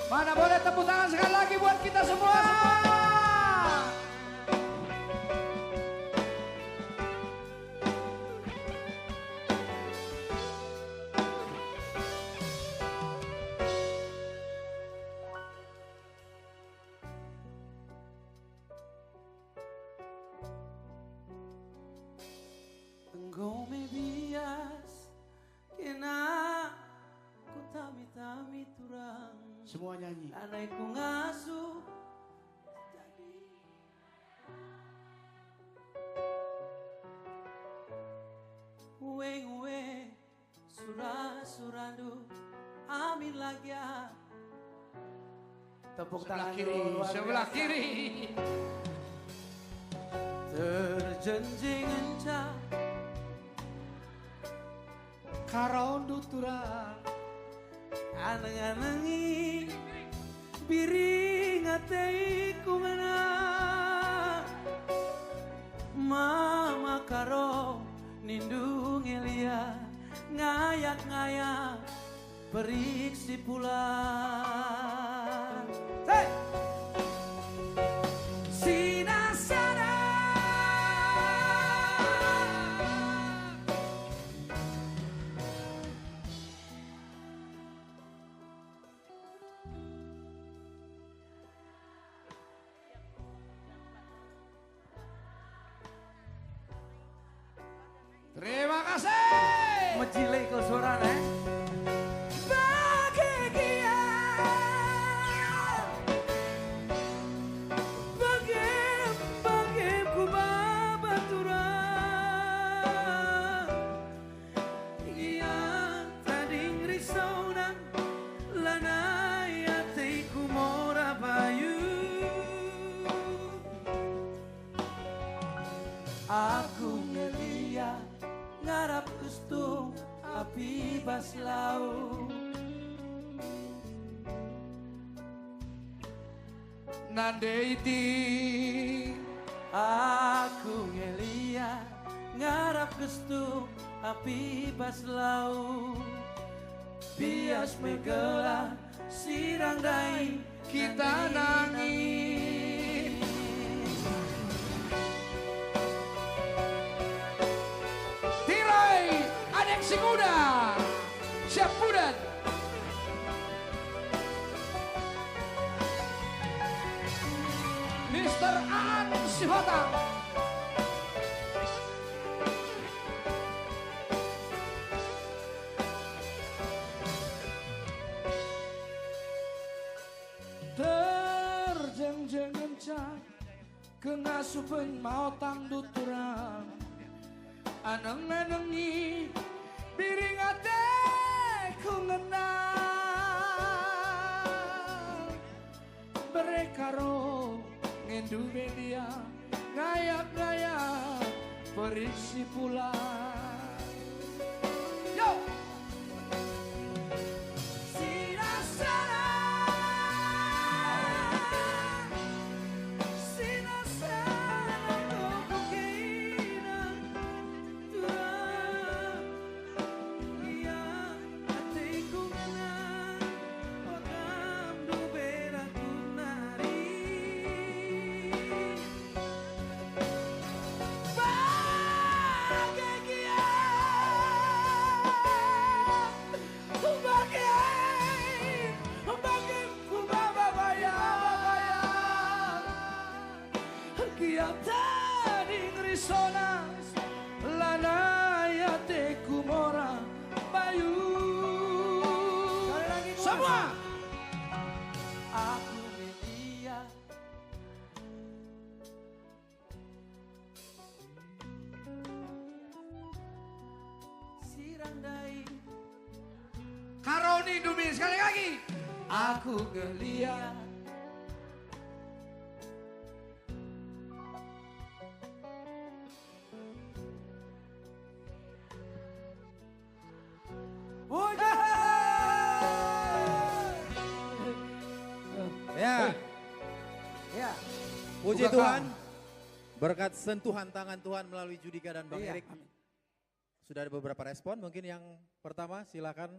Mana boleh tepuk tangan sekali lagi buat kita semua. Engkau me bias kena ku tami-tami turang. Semua nyanyi. Anakku ngasuh jadi uwe surah-surandu amin lagi ya. Tepuk Sebelah tangan kiri, dulu, luar sebelah biasa. kiri. Terjenjing encah Karaon duturang. aneng-anengi biring atei kumana mama karo nindung elia ngayak-ngayak periksi pulang. Hey! Sinasana Terima kasih. Mejile ke suara bahagia bagi ku babaturang iya tading risaunan lanai hatiku mora bayu aku ngeliat ngarap gusto api baslau Nandeiti. aku ngeliat ngarap gusto api baslau bias megela sirang dai Kita nangis. Tirai adik si muda. Siap budan. Mr. Aan Sihotam. Terjeng-jeng encang kengasupen mau tang duturang aneng-anengi biring ate ku ngenang berekaro ngendu media ngayak-ngayak periksi pulang. Yo! Semua aku ngeliat sirang dai Karoni Dumi sekali lagi. aku ngeliat Ya, ya puji Buka Tuhan. Berkat sentuhan tangan Tuhan melalui Judika dan Bang Iya, Erik. Sudah ada beberapa respon, mungkin yang pertama silakan